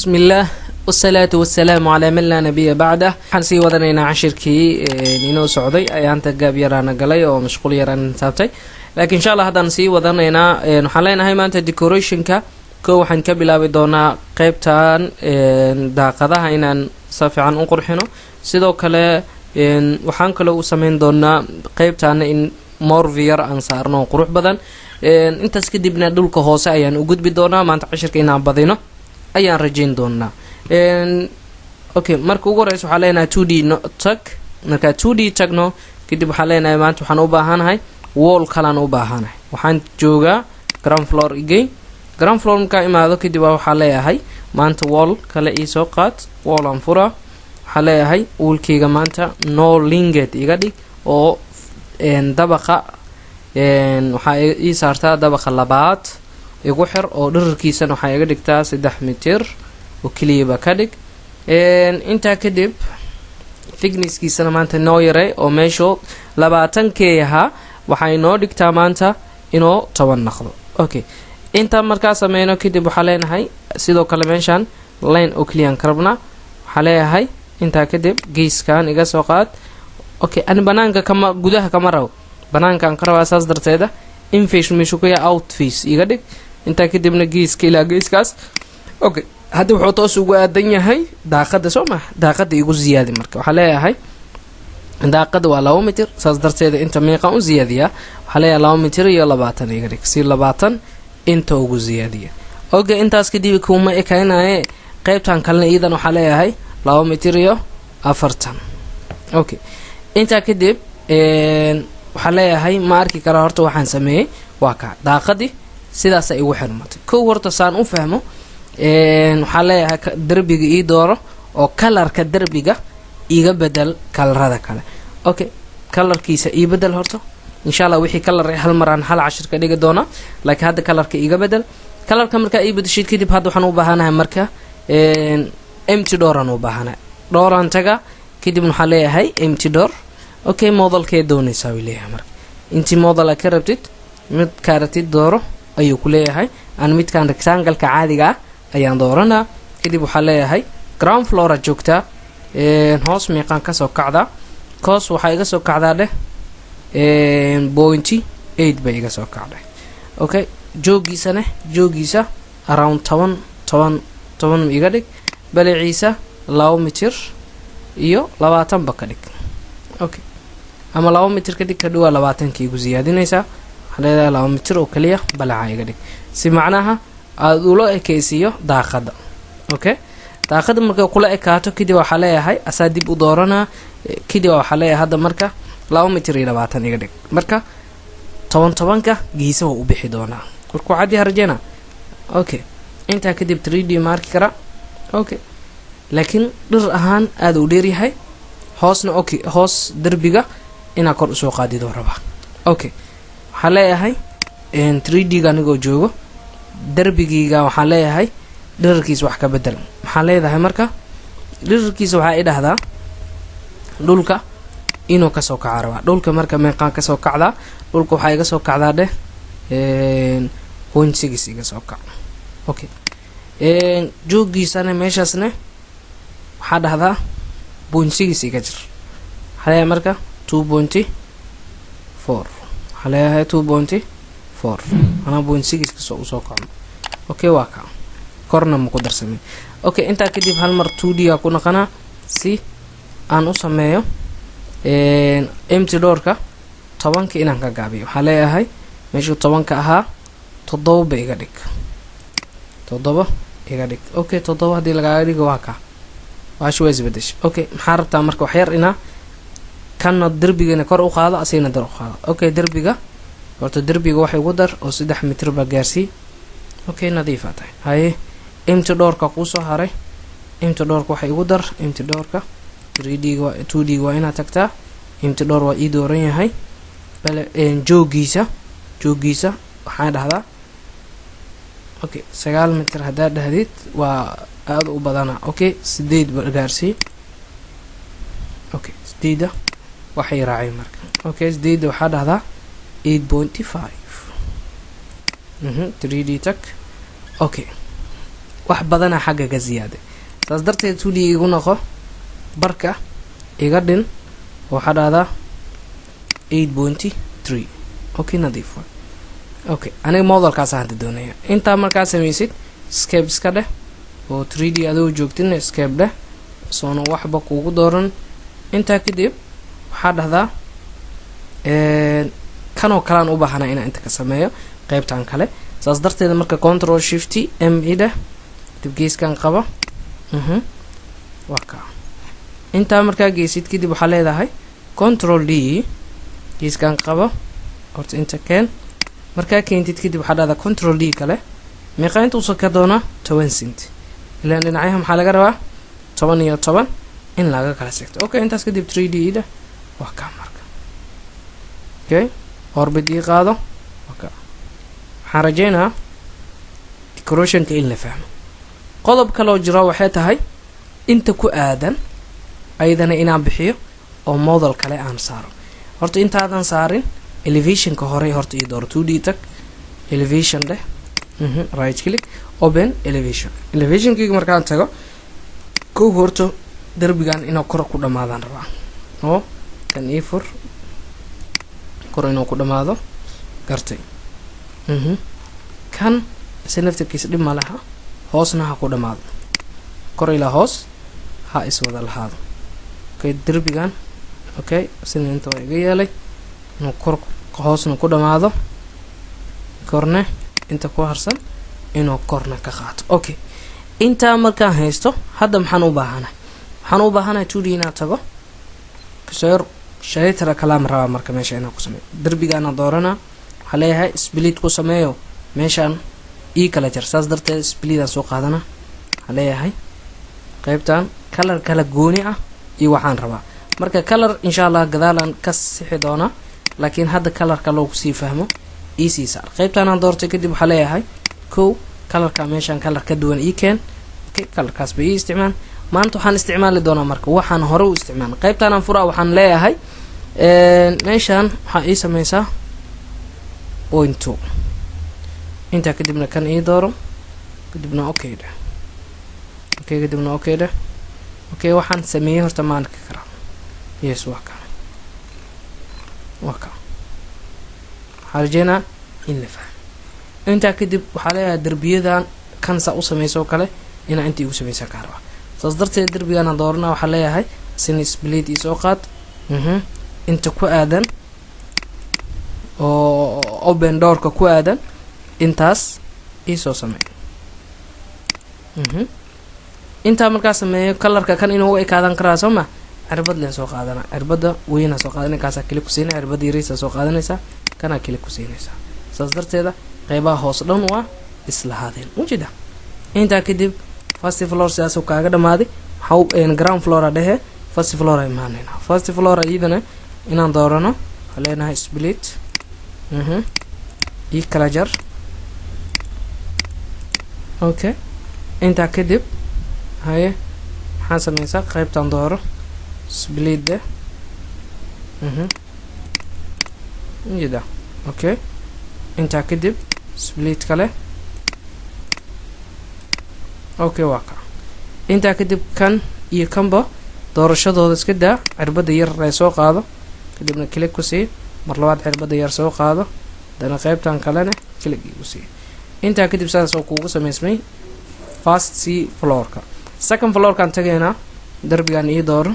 بسم الله والصلاة والسلام على من لا نبي بعده. حنسي ودنينا عشركي نينو سعودي أيانتا قاب يرانا قلي أو مشغول يرانا سابتي، لكن إن شاء الله هذا نسي ودنينا نحلينا هاي مانتا ديكوريشن كو حن كبلا بدونا قيبتان داقضها إنان صافي عن أنقرحنا سيدو كلا waxaan kale u sameyn doonaa qaybtaana in morvier aan saarno qurux badan intaas kadibna dhulka hoose ayaan u gudbi doonaa maanta cashirka inaan badino ayaan rajayn doonaa okay marka ugu horeysa waxaan leenahay 2D tag marka 2D tagno kadib waxaan leenahay maanta waxaan u baahanahay wall kalaan u baahanahay waxaan joogaa ground floor igay ground floor ka imaado kadib waxaan leeyahay maanta wall kale ii soo qaad wall aan fura xaleeyahay uulkeyga maanta no linget iga dhig oo dabaqa waxa ii saartaa dabaqa labaad igu xir oo dhererkiisana waxa iga dhigtaa 3 mitir oo kaliya ka dhig inta kadib thicknesskiisana maanta noo yaray oo meesho 20k aha waxa inoo dhigtaa maanta inoo 10 noqdo. Okay inta markaa sameeyno kadib waxa leenahay sidoo kale meeshan line oo kaliya karabna waxa leeyahay inta kadib geeskan iga soo qaad. Okay ani banaanka kama gudaha kama raw banaankan qaraba asaas darteeda in fish meeshu ku out fish iga dhig inta kadibna geeska ila geeskaas. Okay hadda wuxuu toos ugu aadan yahay daaqada Soomaa daaqada igu ziyaadi marka waxa leeyahay daaqada waa 2 mitir asaas darteeda inta meeqa u ziyaadiya waxa leeyahay 2 mitir iyo 20 iga dhig si 20 inta ugu ziyaadiya. Okay intaas kadib kuma ekaynaaye qaybtan kalena iidan waxa leeyahay 2 mitir iyo 40. Okay inta kadib waxa leeyahay ma arki kara horta waxaan sameeyay waa ka daaqadi sidaas ay ugu xirmatay koo horta saan u fahmo waxa leeyahay darbiga ii dooro oo kalarka darbiga iga bedel kalarada kale. Okay kalarkiisa ii bedel horta insha Allah wixii kalar hal maraan hal cashir ka dhigi doona laakiin hadda kalarka iga bedel kalarka marka ii bedeshid kadib hadda waxaan u baahanahay marka empty door aan u baahanahay door aan taga kadib waxa leeyahay empty door. Okay modelkee doonaysaa uu leeyahay marka inti model ka rabtid mid kaaratid dooro ayuu ku leeyahay aan midkaan rectangle-ka caadiga ayaan dooranaa kadib waxa leeyahay ground floor joogta hoos meeqan ka soo kacda coos waxa iga soo kacdaa dheh 0.8 bay iga soo kacday. Okay joogiisa around 10 iga dhig balaciisa 2 mitir iyo 20 ba ka dhig. Okay ama 2 mitir ka dhig ka dhawa 20 ki igu ziyaadinaysa xaleeda 2 mitir oo kaliya balaca iga dhig si macnaha aad u loo ekeysiyo daaqada. Okay daaqada marka kula ekaato kadib waxa leeyahay asaa dib u doorana kadib waxa leeyahay hadda marka 2 mitir iyo 20 iga dhig marka 10 ka giisa u bixi doona marka caadi harjana. Okay inta kadib 3D marki kara. Okay laakiin dhir ahaan aad u dheer yahay hoosna okay hoos darbiga ina kor u soo qaadido raba. Okay waxa leeyahay 3D ga anigo joogo darbigiga waxa leeyahay dhererkiisa wax ka bedel waxa leedahay marka dhererkiisa waxa ay dhahdaa dhulka inuu ka soo kaco raba dhulka marka meeqan ka soo kacda dhulka waxa iga soo kacdaa dheh 0.6 iga soo kac. Okay joogiisana meeshaasna waxa dhahdaa 0.6 iga jir xalay marka 2.4 xalay 2.4 ana 0.6 ka soo kaco. Okay waa ka korna ma ku darsamay. Okay inta kadib hal mar 2D ku naqana si aan u sameeyo empty door ka 10 ka inaan ka gaabiyo waxa leeyahay meesha 10 ka ahaa 7 ba iga dhig 7 iga dhig. Okay 7 hadii laga dhigo waa ka waxa way isbedeshay. Okay maxaa rabtaa marka wax yar ina kana darbigana kor u qaado asayna dar u qaado. Okay darbiga horta darbiga waxa ugu dar oo 3 mitir ba gaarsi. Okay nadiif ah tahay hay empty door ka ku soo haray empty door ka waxa ugu dar empty door ka 3D ga 2D ga ina tagtaa empty door waa ii dooran yahay bal joogiisa waxa dhahdaa okay 9 mitir hadaa dhahdid waa aad u badana. Okay 8 gaarsi. Okay 8 waxay raacay marka. Okay 8 waxa dhahdaa 8.5 3D tag. Okay wax badana xagga ka ziyaaday saas darteed 2D igu noqo barka iga dhin waxa dhahdaa 8.3 okay nadiif okay aniga modelkaas aan doonaya inta markaa samaysid escape iska dheh oo 3D adoo joogtin escape dheh soona waxba kuugu dooran inta kadib waxa dhahdaa kanoo kalaan u baahanaa inaan inta ka sameeyo qaybtan kale saas darteed marka control shift m ida dib geeskan qaba waka inta markaa geesid kadib waxa leedahay control d geeskan qaba horta inta keen markaa keentid kadib waxa dhahdaa control d kale meeqa inta usoo ka doona 10 cent ilaan dhinacaha maxaa laga rabaa 10 iyo 10 in laga kala sigto okay intaas kadib 3D ida waka marka okay orbit ii qaado waka waxaan rajeynaa decorationka in la fahmo qodob kaloo jira waxay tahay inta ku aadan ayadana inaan bixiyo oo model kale aan saaro horta intaadan saarin elevationka hore horta ii door 2D tag elevation dheh right click open elevationkiga markaan tago kow horta darbigan inuu kor ku dhamaadaan rabaa oo kan ii fur kor inuu ku dhamaado gartay kan sinaftirkiisa dhib ma laha hoosna ha ku dhamaado kor ilaa hoos ha iswada lahaado okay darbigan okay sina inta waa iga yeelay inuu kor hoosna ku dhamaado korne inta ku harsan inuu korna ka qaato okay inta markaan haysto hadda maxaan u baahanahay 2D inaan tago kasoo shaytara kalaam raba marka meesha inaan ku sameeyo darbigaana doorana waxa leeyahay split ku sameeyo meeshaan ii kala jar saas darteed split aan soo qaadana waxa leeyahay qaybtan color kala gooni ah iyo waxaan rabaa marka color insha Allah gadaalan ka sixi doona laakiin hadda colorka loo sii fahmo easy saar qaybtan aan doortay kadib waxa leeyahay colorka meeshaan color ka duwan ii keen okay colorkaas bay isticmaal maanta waxaan isticmaali doonaa marka waxaan hore u isticmaal qaybtan aan furaa waxaan leeyahay meeshaan waxa ii sameeysaa 0.2 inta kadibna kan ii dooro kadibna okay kadibna okay waxaan sameeyay horta maan ka kara yes waka harjena in la fahmo inta kadib waxa leeyahay darbiyadan kan sa u sameeyso kale ina intii ugu sameeysan ka rabaa saas darteed darbigan aan doorna waxa leeyahay sin split isoo qaad inta ku aadan oo open doorka ku aadan intaas isoo sameey inta markaa sameeyo colorka kan inuu u ekaadan karaa soo ma cirbad leen soo qaadana cirbada weyna soo qaadana kaasa kali ku siinay cirbada yariisa soo qaadanaysa kana kali ku siinaysa saas darteeda qaybaha hoos dhan waa isla haadeen wajida inta kadib first floor sidaas oo kaaga dhamaaday waxa ground floor dhahe first floor ay maanayna first floor ayadana inaan doorano haleenahay split ii kala jar okay inta kadib haye waxaan sameeysaa qaybtan dooro split de wajida okay inta kadib split kale okay waka inta kadib kan iyo kanba doorashadooda iska daa cirbada yar ay soo qaado kadibna click ku sii mar labaad cirbada yar soo qaado dana qaybtan kalena click ku sii inta kadib saas oo kuugu sameysmay first floorka second floorka aan tagayna darbigan ii dooro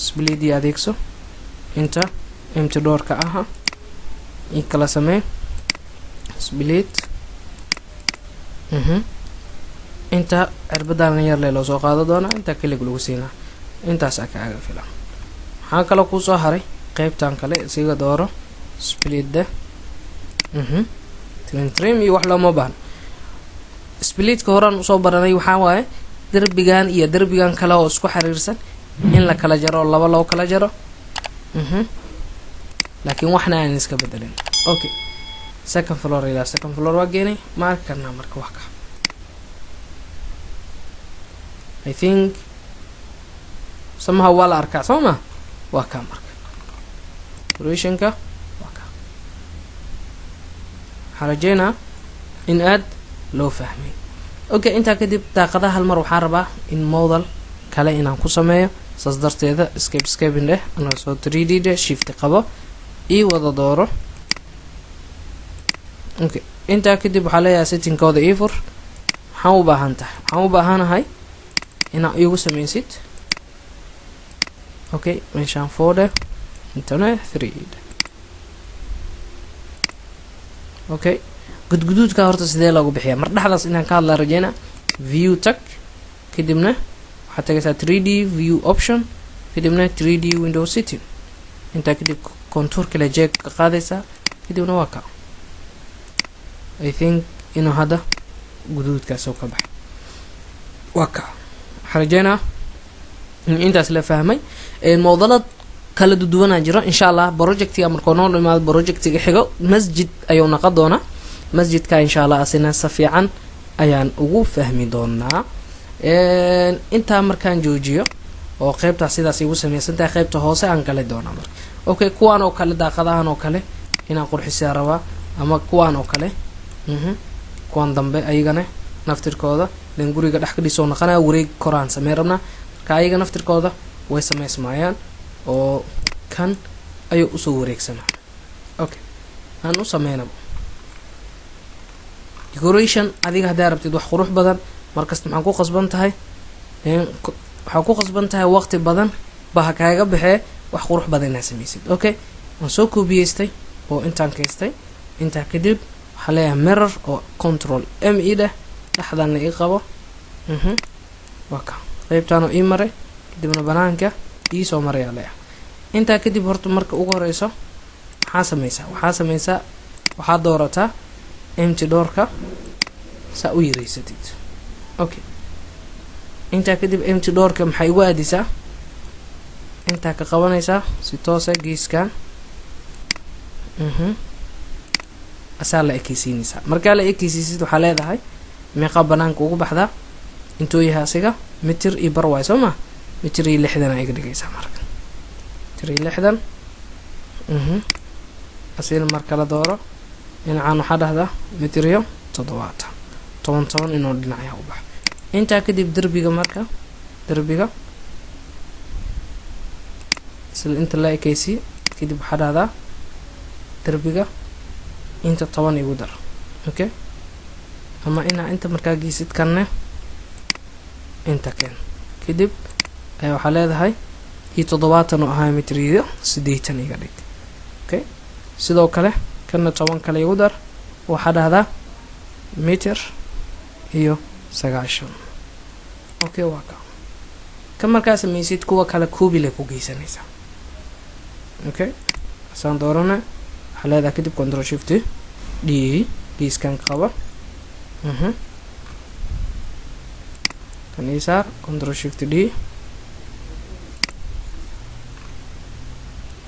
split iyo adeegso inta empty doorka aha in kala samee split inta cirbadan yar loo soo qaado doona inta kale lagu siina intaas ka aga filan waxa kale ku soo haray qaybtan kale siga dooro split de trim iyo wax lama baahan split ka horan soo baranay waxa waaye darbigan iyo darbigan kale oo isku xiriirsan in la kala jaro laba loo kala jaro laakiin waxna aan iska bedelin okay second floor ila second floor waa geenay markana marka wax ka I think somehow wala arka soma waa ka marka decorationka waa ka harajena in aad loo fahmay okay intaa kadib daaqadaha hal mar waxaan rabaa in model kale inaan ku sameeyo saas darteeda escape indheh anaa soo 3D de shift qabo ii wada dooro okay intaa kadib waxaa leeyahay settingkooda ii fur waxaan u baahanahay inaa igu sameysid okay meeshaan 4 intana 3 okay gudguduudka horta sidee loogu bixiyaa mar dhaxdaas inaan ka hadla rajeyna view tag kadibna waxaad tagaysaa 3D view option kadibna 3D window setting intaa kadib contour kale jeeg ka qaadaysaa kadibna waa ka I think inuu hadda guduudkaas oo ka baxay waa ka waxaan rajeynaa intaas la fahmay moodalad kala duwanaa jiro insha Allah projectiga markoo noo dhimaado projectiga xigo masjid ayuu noqon doonaa masjidka insha Allah asina safiican ayaan ugu fahmi doonaa inta markaan joojiyo oo qaybta sidaas igu sameeysantahay qaybta hoose aan kala doonaa marka okay kuwaan oo kale daaqadahan oo kale inaan qurxisaa rabaa ama kuwaan oo kale kuwaan dambe ayagana naftirkooda leen guriga dhex ka dhisoo noqonaa wareeg koraan sameey rabnaa marka ayaga naftirkooda way sameysmayaan oo kan ayuu usoo wareegsanaa okay aan u sameynaa decoration adiga hadaa rabtid wax qurux badan markasta maxaan ku qasban tahay waxaa ku qasban tahay waqti badan baa kaaga baxee wax qurux badan inaad sameysid okay waan soo koobiyeystay oo intaan kaystay intaa kadib waxaa leeyahay mirror oo control M E dheh dhaxdana ii qabo waa ka qaybtaan oo ii maray kadibna banaanka ii soo marayaa leeyahay intaa kadib horta marka ugu horeyso waxaa sameysaa waxaad doorataa empty doorka saa u yareysatid okay intaa kadib empty doorka maxay igu aadisaa intaa ka qabanaysaa si toosa geeskan asaa la ekeysiinaysaa markaa la ekeysiisid waxaa leedahay meeqa banaanka ugu baxdaa intuu yahay asiga mitir iyo bar waay soo ma mitir iyo 60 ay iga dhigaysaa marka mitir iyo 60 asina marka la dooro dhinacaan waxaa dhahdaa mitir iyo 70 inuu dhinacyaha u baxo intaa kadib derbiga isla inta la ekeysi kadib waxaa dhahdaa derbiga inta 10 igu dar okay ama inta markaa geesid kanne inta keen kadib waxaa leedahay iyo 70 oo ahaa mitir iyo 80 iga dhig okay sidoo kale kana 10 kale igu dar waxaa dhahdaa mitir iyo 90 okay waa ka markaa sameysid kuwa kale koobi leh ku geysanaysaa okay asaan doorana waxaa leedahay kadib control shift D scan qaba kan isaar control shift D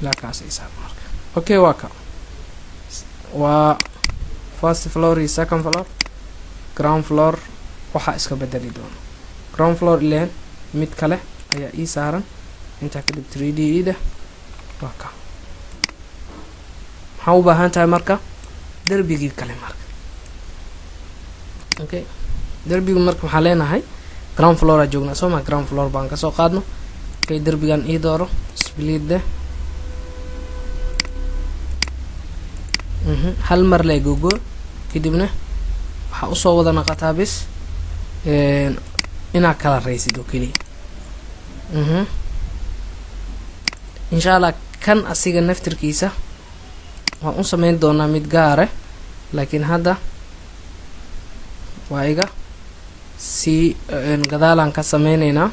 la kaas isaar marka okay waa first floor iyo second floor ground floor waxa iska bedeli doona ground floor ileen mid kale ayaa ii saaran inta kadib 3D ida waka maxaa u baahan tahay marka derbigii kale marka okay derbigu marka waxaa leenahay ground floor a joognaa soo ma ground floor baan ka soo qaadno okay derbigan ii dooro split hal mar la gogo kadibna waxa u soo wada naqataa bis ina kala reysid oo kaliya insha Allah kan asiga naftirkiisa waan u sameyn doonaa mid gaar ah laakiin hadda waa iga si gadaalan ka sameynaynaa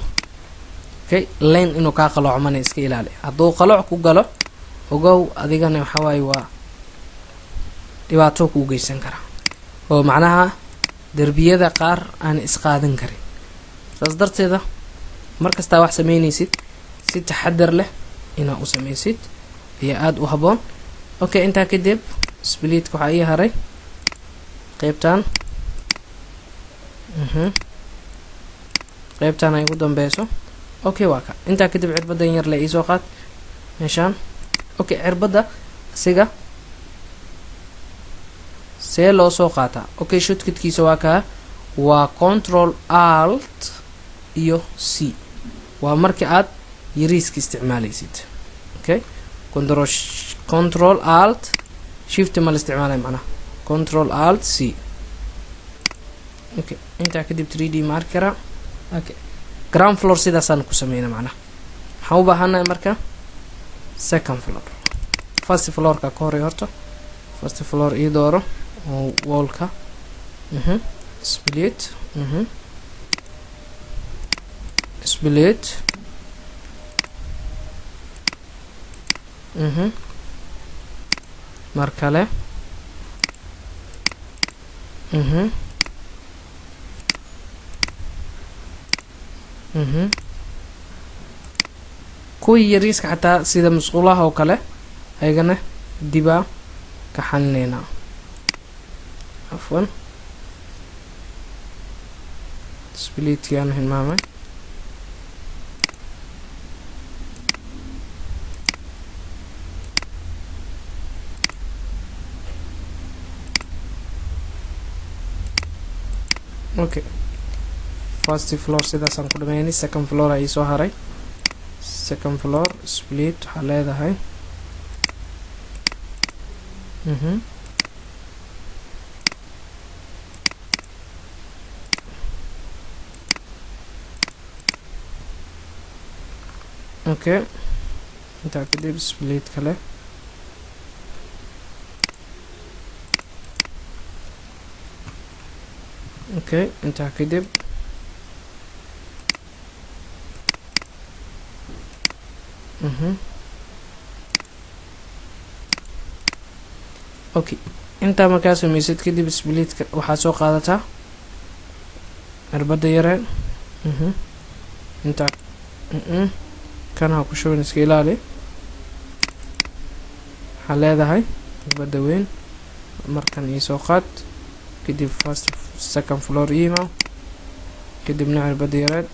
okay lane inuu ka qalocmana iska ilaali hadduu qaloc ku galo ogow adigana waxa waay waa dhibaato ku geysan kara oo macnaha derbiyada qaar aan isqaadan karin saas darteeda markasta wax sameynaysid si taxadar leh ina u sameysid iyo aad u haboon okay inta kadib split waxa ay haray qaybtan qaybtan ay ugu dambayso okay waa ka inta kadib cirbadan yar la ii soo qaad meeshaan okay cirbada asiga see loo soo qaataa okay shortcutkiisa waa ka waa control alt iyo c waa markii aad yariiska isticmaalaysid. okay control alt shift ma la isticmaalay macnaha control alt c. okay intaa kadib 3D marker. okay ground floor sidaasaan ku sameynaa macnaha. waxaan u baahanahay marka second floor. first floor ka hore horta first floor ii dooro oo wallka split split mar kale kuwii yariiska xataa sida musqulaha oo kale ayagana dibaa ka xalineynaa. afwan splitkiaan hilmaamay. okay first floor sidaasaan ku dhameynay. second floor ay soo haray. second floor split waxaa leedahay okay intaa kadib split kale okay intaa kadib okay intaa markaa samaysid kadib splitka waxaa soo qaadataa cirbada yare intaa kan ha ku shuban iska ilaali. waxaa leedahay cirbada weyn markan iisoo qaad kadib first second floor email kadibna cirbada yareed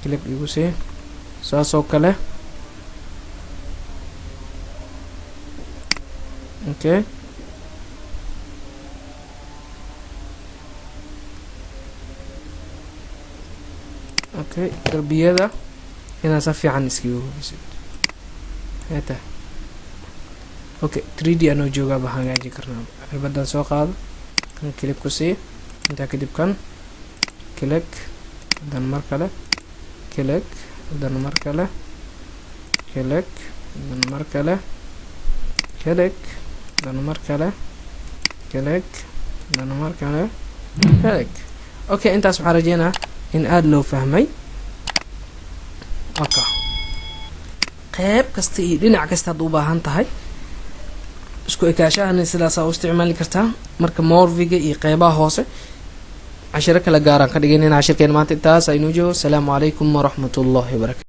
clip igu sii saasoo kale. okay okay darbiyada inaa si fiican iskaga hubisid hata. okay 3D anoo joogaa baan hagaajin karnaa. cirbadan soo qaado kan clip ku sii intaa kadib kan click dan mar kale click dan mar kale click dan mar kale click dan mar kale click dan mar kale click. okay intaas waxaan rajeynaa in aada loo fahmay. okay qeyb kasta iyo dhinac kasta hadda u baahan tahay isku ekaashahana sidaasaa u isticmaali kartaa. marka morviga iyo qeybaha hoose cashiro kala gaaraan ka dhigaynayna. cashirkeen maanta intaas aynuu joogo. asalaamu calaykum waraxmatullaahi wabarakatu.